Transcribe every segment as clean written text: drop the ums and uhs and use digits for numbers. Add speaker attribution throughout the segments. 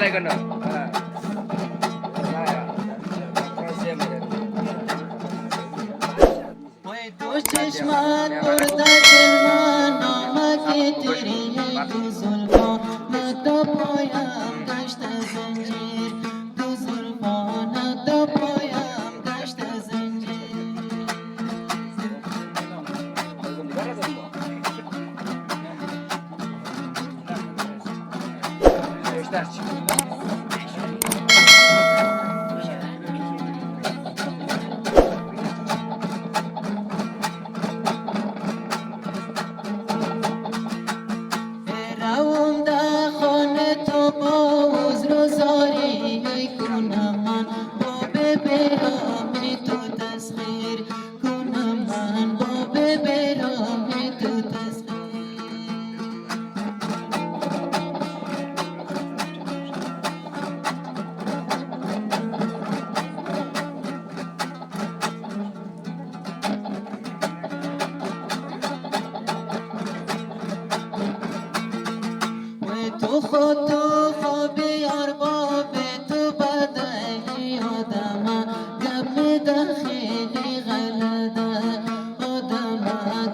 Speaker 1: লাগানো
Speaker 2: तो चश्मान पर्दा चलना नमके तेरी है तू जुल्फों न तो पोयम गश्त जंजीर तू जुल्फों न तो पोयम गश्त
Speaker 1: जंजीर
Speaker 2: راونده خانه تو با عذر و زاری کنم من با برام تو تسخیر کنم من با برام تو تسخیر تو خود تو خوابی ارباب تو بدهی آدم دم داخلی غلده آدم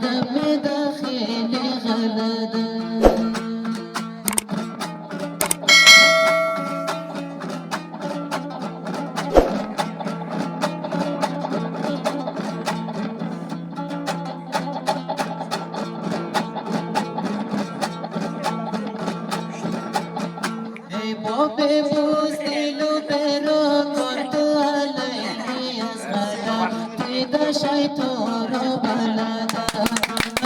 Speaker 2: دم داخلی غلده باب بوزدل و برا کن تو علیه از غلا تیدا شیطان را بلده